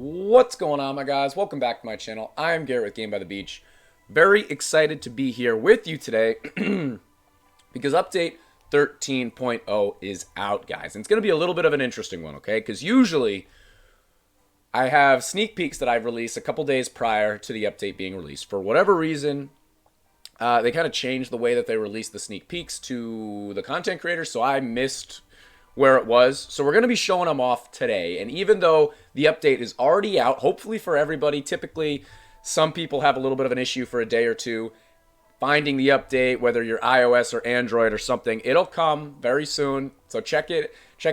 What's going on, my guys? Welcome back to my channel. I'm Garrett with Game by the Beach. Very excited to be here with you today because update 13.0 is out, guys. And it's going to be a little bit of an interesting one, okay? Because usually I have sneak peeks that I've released a couple days prior to the update being released. For whatever reason, they kind of changed the way that they released the sneak peeks to the content creators, so I missed where it was. So we're going to be showing them off today. And even though the update is already out, hopefully for everybody, typically some people have a little bit of an issue for a day or two finding the update, whether you're iOS or Android or something. It'll come very soon. So check it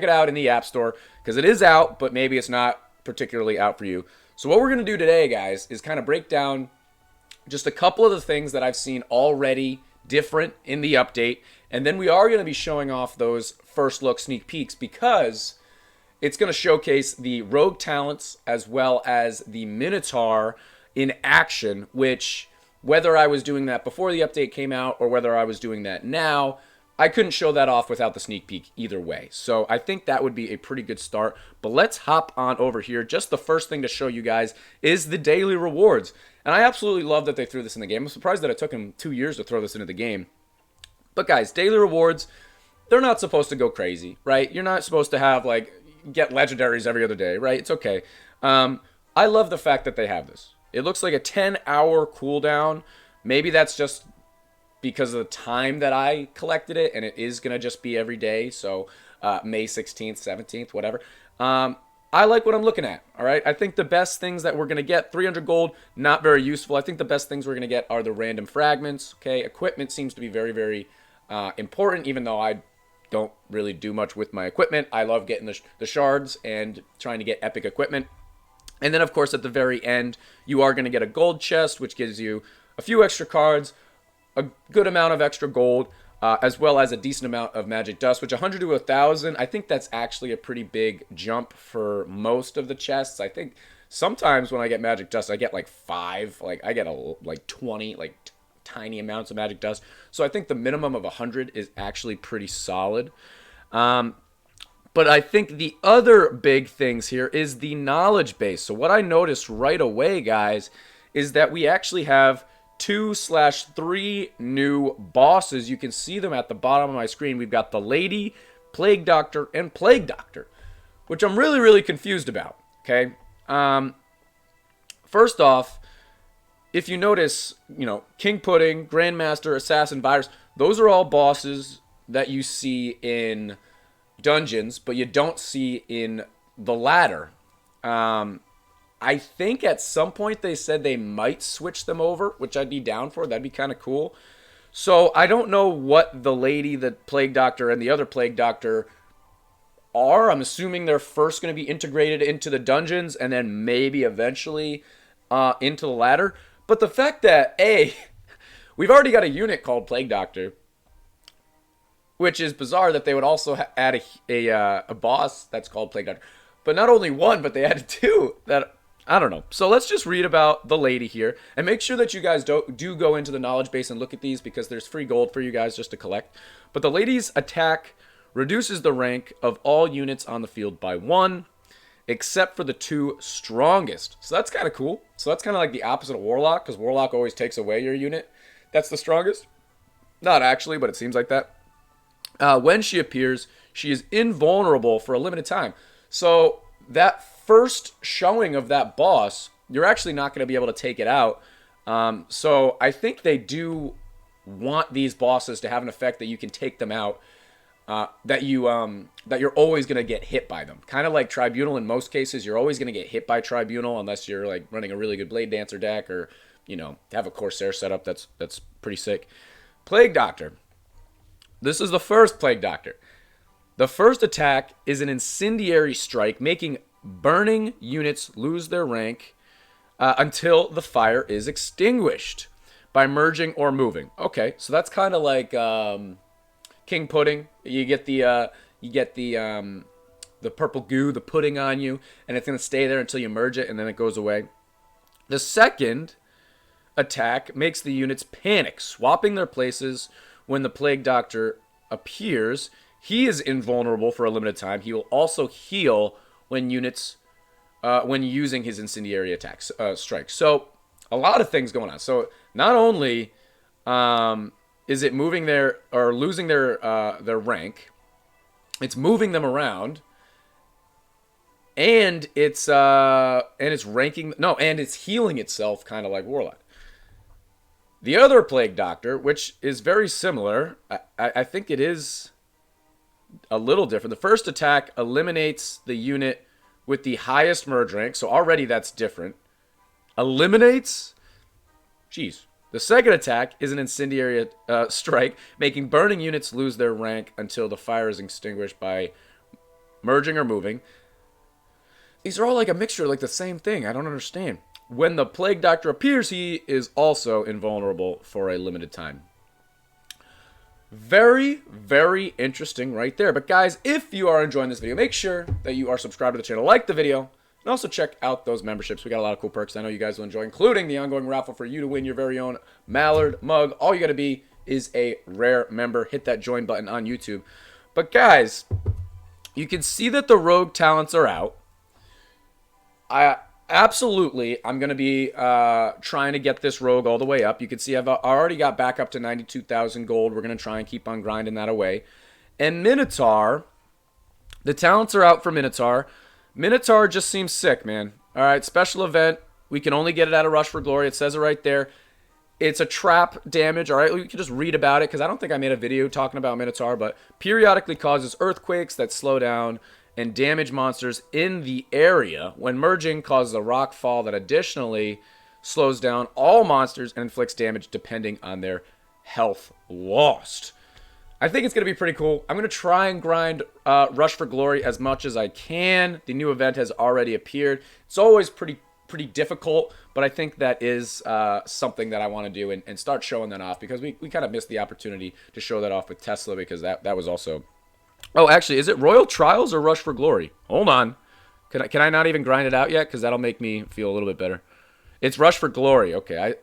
out in the App Store because it is out, but maybe it's not particularly out for you. So what we're going to do today, guys, is kind of break down just a couple of the things that I've seen already different in the update. And then we are going to be showing off those first look sneak peeks because it's going to showcase the rogue talents as well as the Minotaur in action, which whether I was doing that before the update came out or whether I was doing that now, I couldn't show that off without the sneak peek either way. So I think that would be a pretty good start. But let's hop on over here. Just the first thing to show you guys is the daily rewards. And I absolutely love that they threw this in the game. I'm surprised that it took them 2 years to throw this into the game. But guys, daily rewards, they're not supposed to go crazy, right? You're not supposed to have, like, get legendaries every other day, right? It's okay. I love the fact that they have this. It looks like a 10-hour cooldown. Maybe that's just because of the time that I collected it, and it is going to just be every day, so May 16th, 17th, whatever. I like what I'm looking at, all right? I think the best things that we're going to get, 300 gold, not very useful. I think the best things we're going to get are the random fragments, okay? Equipment seems to be very, very important, even though I don't really do much with my equipment. I love getting the shards and trying to get epic equipment. And then, of course, at the very end, you are going to get a gold chest, which gives you a few extra cards, a good amount of extra gold, as well as a decent amount of magic dust, which 100 to 1,000, I think that's actually a pretty big jump for most of the chests. I think sometimes when I get magic dust, I get like 5, like I get like 20, like tiny amounts of magic dust. So I think the minimum of 100 is actually pretty solid. But I think the other big things here is the knowledge base. So what I noticed right away, guys, is that we actually have 2/3 new bosses. You can see them at the bottom of my screen. We've got the Lady, Plague Doctor, and Plague Doctor, which I'm really, really confused about, okay? First off, if you notice, you know, King Pudding, Grandmaster, Assassin, Virus, those are all bosses that you see in dungeons, but you don't see in the ladder. I think at some point they said they might switch them over, which I'd be down for. That'd be kind of cool. So I don't know what the Lady, the Plague Doctor, and the other Plague Doctor are. I'm assuming they're first going to be integrated into the dungeons and then maybe eventually into the ladder. But the fact that, we've already got a unit called Plague Doctor, which is bizarre that they would also add a boss that's called Plague Doctor. But not only one, but they added 2 that... I don't know. So let's just read about the Lady here. And make sure that you guys do go into the knowledge base and look at these because there's free gold for you guys just to collect. But the Lady's attack reduces the rank of all units on the field by 1, except for the 2 strongest. So that's kind of cool. So that's kind of like the opposite of Warlock, because Warlock always takes away your unit that's the strongest. Not actually, but it seems like that. When she appears, she is invulnerable for a limited time. So that first showing of that boss, you're actually not going to be able to take it out. So I think they do want these bosses to have an effect that you can take them out, that you're always going to get hit by them. Kind of like Tribunal in most cases, you're always going to get hit by Tribunal unless you're like running a really good Blade Dancer deck or, you know, have a Corsair setup that's pretty sick. Plague Doctor. This is the first Plague Doctor. The first attack is an incendiary strike, making burning units lose their rank until the fire is extinguished by merging or moving. Okay, so that's kind of like King Pudding. You get the purple goo, the pudding on you, and it's gonna stay there until you merge it, and then it goes away. The second attack makes the units panic, swapping their places when the Plague Doctor appears. He is invulnerable for a limited time. He will also heal when units when using his incendiary attacks strike. So a lot of things going on. So not only is it moving their or losing their rank, it's moving them around, and it's ranking and it's healing itself, kind of like Warlock. The other Plague Doctor, which is very similar, I think it is a little different. The first attack eliminates the unit with the highest merge rank, so already that's different. Eliminates? Jeez. The second attack is an incendiary strike, making burning units lose their rank until the fire is extinguished by merging or moving. These are all like a mixture, like the same thing. I don't understand. When the Plague Doctor appears, he is also invulnerable for a limited time. Very, very interesting right there. But guys, if you are enjoying this video, make sure that you are subscribed to the channel, like the video, and also check out those memberships. We got a lot of cool perks I know you guys will enjoy, including the ongoing raffle for you to win your very own Mallard mug. All you got to be is a rare member. Hit that join button on YouTube. But guys, you can see that the rogue talents are out. I'm going to be trying to get this rogue all the way up. You can see I've already got back up to 92,000 gold. We're going to try and keep on grinding that away. And Minotaur, the talents are out for Minotaur. Minotaur just seems sick, man. All right, special event. We can only get it at a Rush for Glory. It says it right there. It's a trap damage. All right, we can just read about it because I don't think I made a video talking about Minotaur, but periodically causes earthquakes that slow down and damage monsters in the area. When merging, causes a rock fall that additionally slows down all monsters and inflicts damage depending on their health lost. I think it's going to be pretty cool. I'm going to try and grind Rush for Glory as much as I can. The new event has already appeared. It's always pretty difficult, but I think that is something that I want to do and start showing that off, because we kind of missed the opportunity to show that off with Tesla, because that was also... Oh, actually, is it Royal Trials or Rush for Glory? Hold on. Can I not even grind it out yet? Because that'll make me feel a little bit better. It's Rush for Glory. Okay,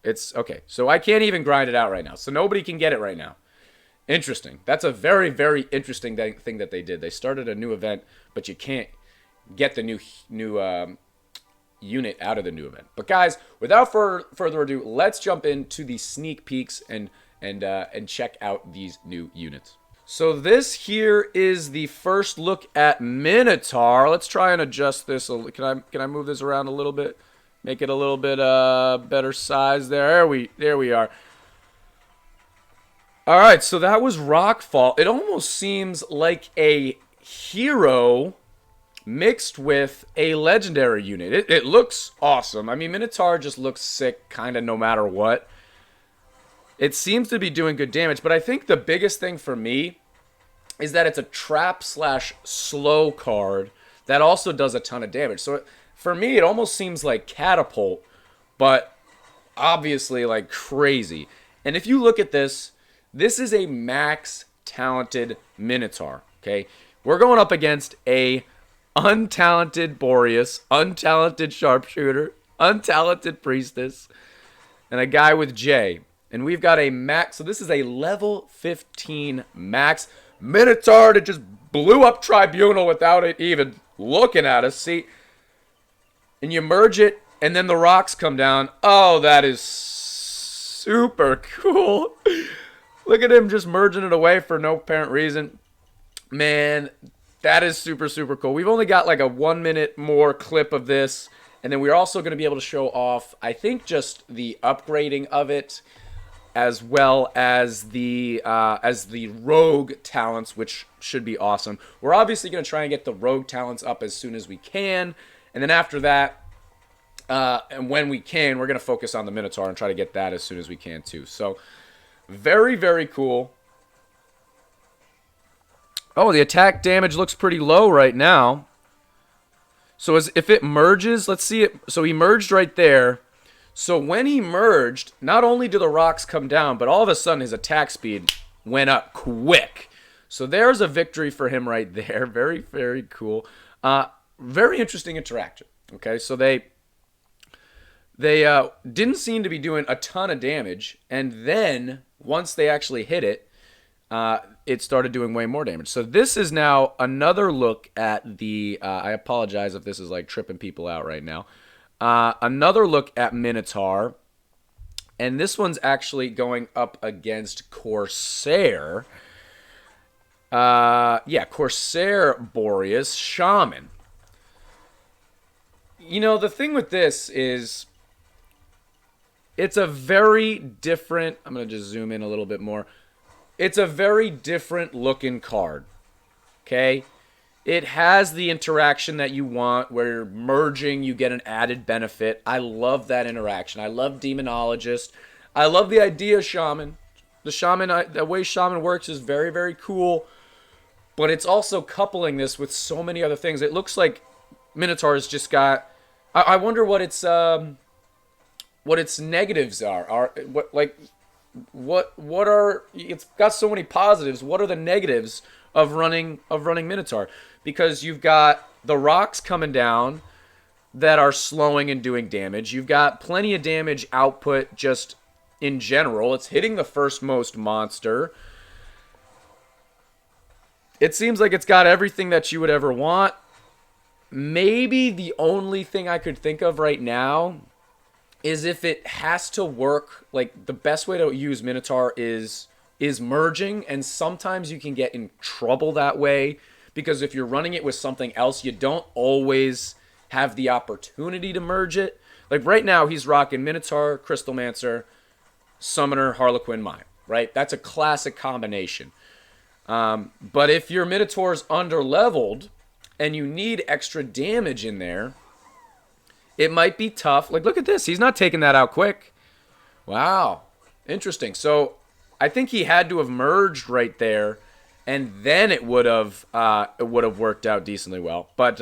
it's okay. So I can't even grind it out right now. So nobody can get it right now. Interesting. That's a very, very interesting thing that they did. They started a new event, but you can't get the new unit out of the new event. But guys, without further ado, let's jump into the sneak peeks and check out these new units. So this here is the first look at Minotaur. Let's try and adjust this. Can I move this around a little bit? Make it a little bit better size there. There we are. All right, so that was Rockfall. It almost seems like a hero mixed with a legendary unit. It looks awesome. I mean, Minotaur just looks sick kind of no matter what. It seems to be doing good damage, but I think the biggest thing for me is that it's a trap/slow card that also does a ton of damage. So for me, it almost seems like Catapult, but obviously like crazy. And if you look at this, this is a max talented Minotaur, okay? We're going up against a untalented Boreas, untalented Sharpshooter, untalented Priestess, and a guy with J. And we've got a max, so this is a level 15 max Minotaur that just blew up Tribunal without it even looking at us. See? And you merge it, and then the rocks come down. Oh, that is super cool. Look at him just merging it away for no apparent reason. Man, that is super, super cool. We've only got like a 1 minute more clip of this. And then we're also going to be able to show off, I think, just the upgrading of it, as well as the rogue talents, which should be awesome. We're obviously going to try and get the rogue talents up as soon as we can. And then after that, and when we can, we're going to focus on the Minotaur and try to get that as soon as we can too. So, very, very cool. Oh, the attack damage looks pretty low right now. So if it merges, let's see it. So he merged right there. So when he merged, not only do the rocks come down, but all of a sudden his attack speed went up quick. So there's a victory for him right there. Very, very cool. Very interesting interaction. Okay, so they didn't seem to be doing a ton of damage, and then once they actually hit it, it started doing way more damage. So this is now another look at the, I apologize if this is like tripping people out right now. Another look at Minotaur. And this one's actually going up against Corsair. Yeah, Corsair Boreas Shaman. You know, the thing with this is it's a very different, I'm going to just zoom in a little bit more. It's a very different looking card. Okay? It has the interaction that you want where you're merging, you get an added benefit. I love that interaction. I love Demonologist. I love the idea of Shaman. The Shaman, the way Shaman works is very, very cool. But it's also coupling this with so many other things. It looks like Minotaur's just got... I wonder what its negatives are. What are... It's got so many positives. What are the negatives of running Minotaur? Because you've got the rocks coming down that are slowing and doing damage. You've got plenty of damage output just in general. It's hitting the first most monster. It seems like it's got everything that you would ever want. Maybe the only thing I could think of right now is if it has to work, like the best way to use Minotaur is merging, and sometimes you can get in trouble that way because if you're running it with something else, you don't always have the opportunity to merge it. Like right now, he's rocking Minotaur, Crystalmancer, Summoner, Harlequin, Mime, right? That's a classic combination. But if your Minotaur's under-leveled and you need extra damage in there, it might be tough. Like, look at this. He's not taking that out quick. Wow. Interesting. So I think he had to have merged right there, and then it would have worked out decently well. But,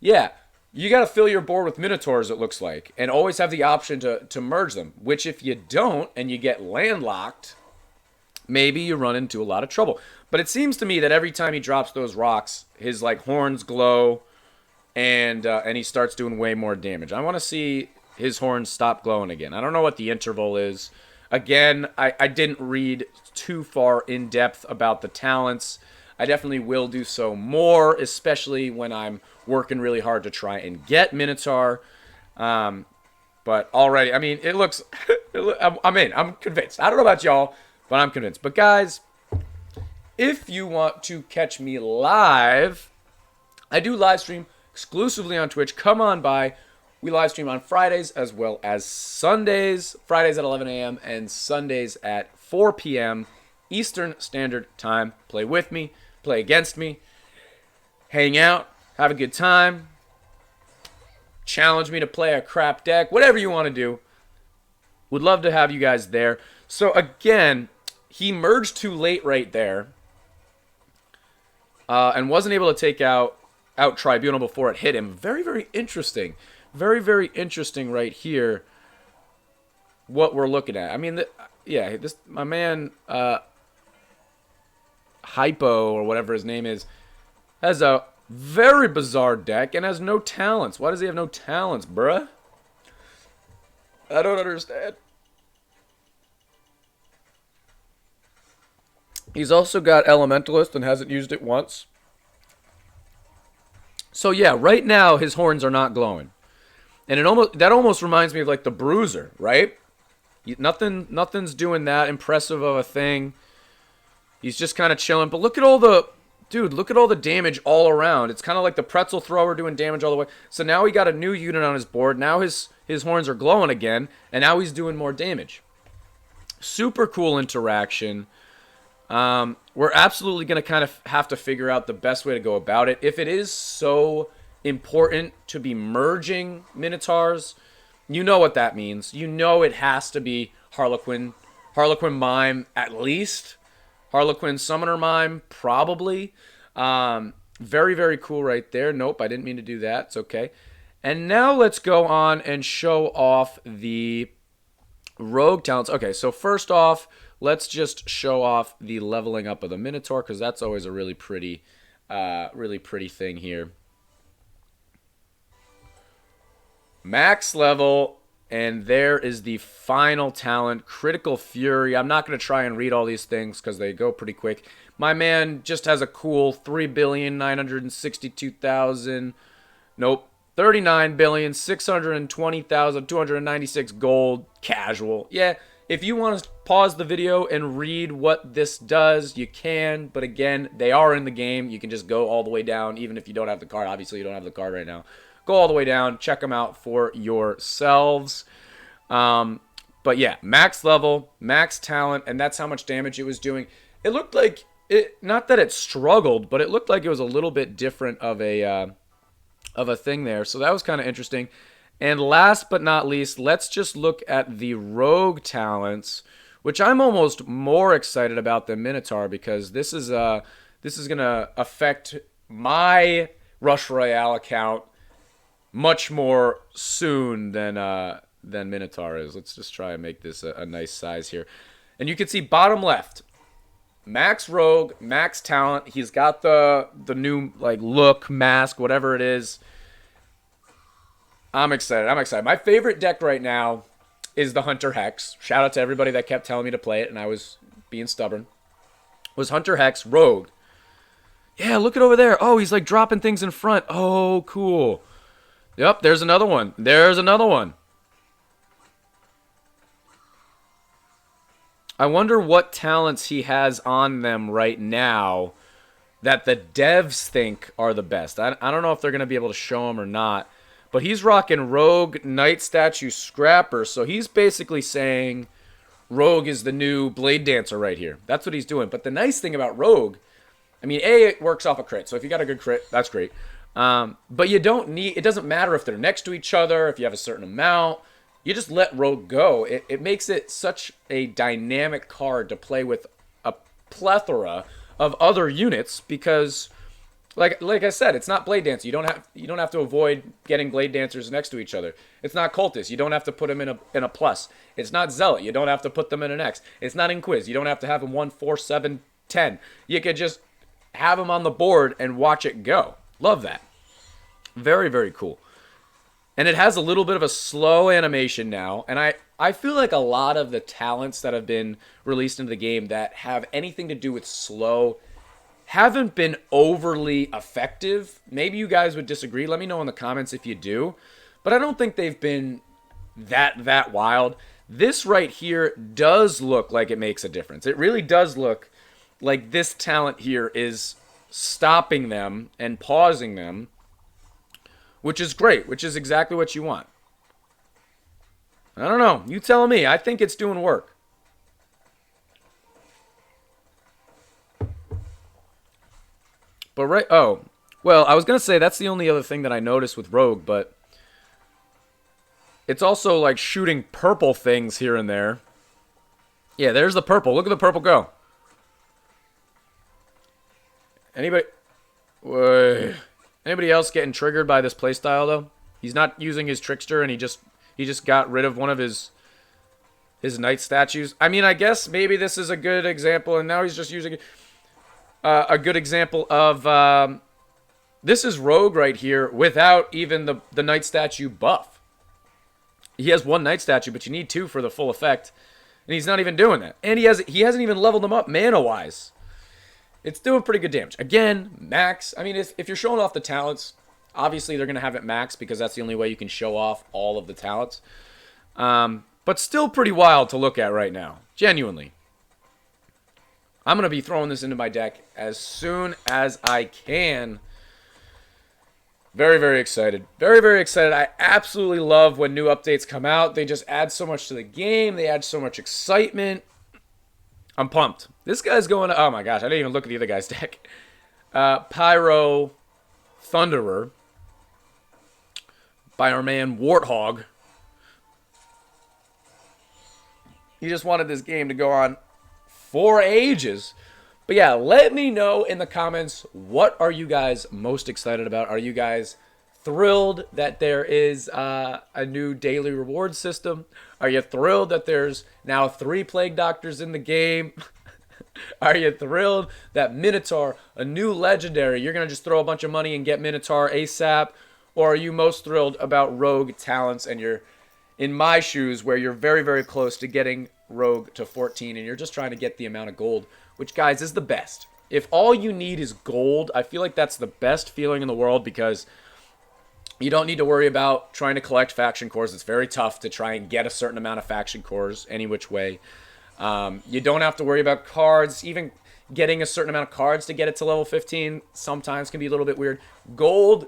yeah. You got to fill your board with Minotaurs, it looks like, and always have the option to merge them, which if you don't and you get landlocked, maybe you run into a lot of trouble. But it seems to me that every time he drops those rocks, his like horns glow, and he starts doing way more damage. I want to see his horns stop glowing again. I don't know what the interval is. Again, I didn't read too far in depth about the talents. I definitely will do so more, especially when I'm working really hard to try and get Minotaur. But already, I mean, it looks... I'm in. I'm convinced. I don't know about y'all, but I'm convinced. But guys, if you want to catch me live, I do live stream exclusively on Twitch. Come on by. We live stream on Fridays as well as Sundays. Fridays at 11 a.m. and Sundays at 4 p.m. Eastern Standard Time. Play with me. Play against me. Hang out. Have a good time. Challenge me to play a crap deck. Whatever you want to do. Would love to have you guys there. So again, he merged too late right there. And wasn't able to take out Tribunal before it hit him. Very, very interesting. Very, very interesting right here. What we're looking at. I mean, yeah, my man Hypo or whatever his name is has a very bizarre deck and has no talents. Why does he have no talents, bruh? I don't understand. He's also got Elementalist and hasn't used it once. So yeah, right now his horns are not glowing. And that almost reminds me of like the Bruiser, right? Nothing's doing that impressive of a thing. He's just kind of chilling. But look at all the... Dude, look at all the damage all around. It's kind of like the Pretzel Thrower doing damage all the way. So now he got a new unit on his board. Now his horns are glowing again. And now he's doing more damage. Super cool interaction. We're absolutely going to kind of have to figure out the best way to go about it. If it is so important to be merging Minotaurs, you know what that means. You know it has to be Harlequin Mime at least. Harlequin Summoner Mime, probably. Very, very cool right there. Nope, I didn't mean to do that. It's okay. And now let's go on and show off the rogue talents. Okay, so first off, let's just show off the leveling up of the Minotaur, because that's always a really pretty thing here. Max level And there is the final talent, Critical Fury. I'm not going to try and read all these things because they go pretty quick. My man just has a cool 3,962,000. Nope. 39,620,296 gold. Casual. Yeah, if you want to pause the video and read what this does, you can. But again, they are in the game. You can just go all the way down, even if you don't have the card. Obviously, you don't have the card right now. Go all the way down. Check them out for yourselves. But yeah, max level, max talent, and that's how much damage it was doing. It looked like it, not that it struggled, but it looked like it was a little bit different of a thing there. So that was kind of interesting. And last but not least, let's just look at the rogue talents, which I'm almost more excited about than Minotaur, because this is gonna affect my Rush Royale account much more soon than Minotaur is. Let's just try and make this a nice size here. And you can see bottom left, max rogue, max talent. He's got the new like look, mask, whatever it is. I'm excited. I'm excited. My favorite deck right now is the Hunter Hex. Shout out to everybody that kept telling me to play it, and I was being stubborn. Was Hunter Hex rogue. Yeah, look at over there. Oh, he's like dropping things in front. Oh, cool. Yep, there's another one. There's another one. I wonder what talents he has on them right now that the devs think are the best. I don't know if they're going to be able to show them or not. But he's rocking Rogue, Knight Statue, Scrapper. So he's basically saying Rogue is the new Blade Dancer right here. That's what he's doing. But the nice thing about Rogue, I mean, A, it works off a crit. So if you got a good crit, that's great. But you don't need, it doesn't matter if they're next to each other, if you have a certain amount. You just let Rogue go. It makes it such a dynamic card to play with a plethora of other units because, like I said, it's not Blade Dancer. You don't have to avoid getting Blade Dancers next to each other. It's not Cultist. You don't have to put them in a plus. It's not Zealot. You don't have to put them in an X. It's not Inquiz. You don't have to have them 1, 4, 7, 10. You could just have them on the board and watch it go. Love that. Very, very cool. And it has a little bit of a slow animation now. And I feel like a lot of the talents that have been released into the game that have anything to do with slow haven't been overly effective. Maybe you guys would disagree. Let me know in the comments if you do. But I don't think they've been that wild. This right here does look like it makes a difference. It really does look like this talent here is stopping them and pausing them, which is great, which is exactly what you want. I don't know. You tell me. I think it's doing work. But right, oh, well, I was going to say that's the only other thing that I noticed with Rogue, but it's also like shooting purple things here and there. Yeah, there's the purple. Look at the purple go. Anybody else getting triggered by this playstyle though? He's not using his Trickster, and he just got rid of one of his Knight statues. I mean, I guess maybe this is a good example, and now he's just using a good example of this is Rogue right here without even the Knight statue buff. He has 1 Knight statue, but you need 2 for the full effect, and he's not even doing that. And he hasn't even leveled them up mana-wise. It's doing pretty good damage. Again, max. I mean, if you're showing off the talents, obviously they're going to have it max because that's the only way you can show off all of the talents. But still pretty wild to look at right now. Genuinely. I'm going to be throwing this into my deck as soon as I can. Very, very excited. Very, very excited. I absolutely love when new updates come out. They just add so much to the game. They add so much excitement. I'm pumped. This guy's going to... Oh my gosh, I didn't even look at the other guy's deck. Pyro Thunderer by our man Warthog. He just wanted this game to go on for ages. But yeah, let me know in the comments, what are you guys most excited about? Are you guys thrilled that there is a new daily reward system? Are you thrilled that there's now 3 Plague Doctors in the game? Are you thrilled that Minotaur, a new legendary, you're going to just throw a bunch of money and get Minotaur ASAP? Or are you most thrilled about Rogue talents and you're in my shoes where you're very, very close to getting Rogue to 14 and you're just trying to get the amount of gold, which, guys, is the best. If all you need is gold, I feel like that's the best feeling in the world because you don't need to worry about trying to collect faction cores. It's very tough to try and get a certain amount of faction cores any which way. You don't have to worry about cards. Even getting a certain amount of cards to get it to level 15 sometimes can be a little bit weird. Gold,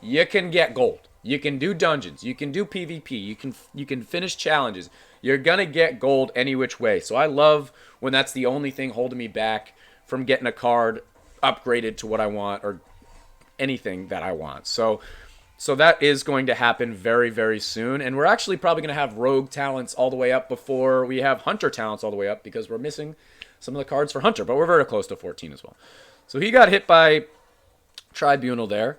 you can get gold. You can do dungeons. You can do PvP. You can finish challenges. You're going to get gold any which way. So I love when that's the only thing holding me back from getting a card upgraded to what I want or anything that I want. So that is going to happen very, very soon. And we're actually probably going to have Rogue talents all the way up before we have Hunter talents all the way up because we're missing some of the cards for Hunter. But we're very close to 14 as well. So he got hit by Tribunal there.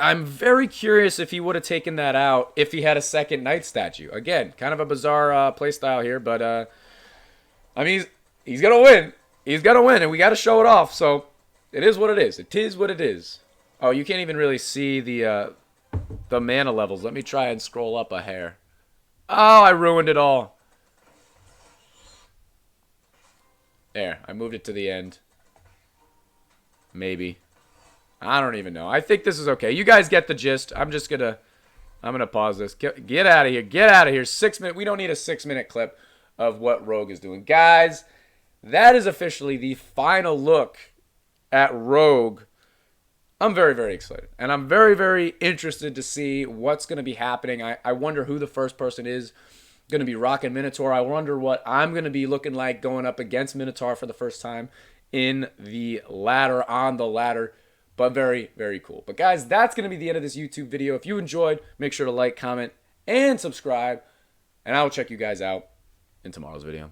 I'm very curious if he would have taken that out if he had a second Knight statue. Again, kind of a bizarre playstyle here. But, I mean, he's going to win. He's going to win, and we got to show it off. So it is what it is. It is what it is. Oh, you can't even really see the mana levels. Let me try and scroll up a hair. Oh, I ruined it all. There, I moved it to the end. Maybe. I don't even know. I think this is okay. You guys get the gist. I'm gonna pause this. Get out of here. Get out of here. 6 minutes. We don't need a 6-minute clip of what Rogue is doing. Guys, that is officially the final look at Rogue. I'm very, very excited. And I'm very, very interested to see what's going to be happening. I wonder who the first person is going to be rocking Minotaur. I wonder what I'm going to be looking like going up against Minotaur for the first time in the ladder, on the ladder. But very, very cool. But guys, that's going to be the end of this YouTube video. If you enjoyed, make sure to like, comment, and subscribe. And I will check you guys out in tomorrow's video.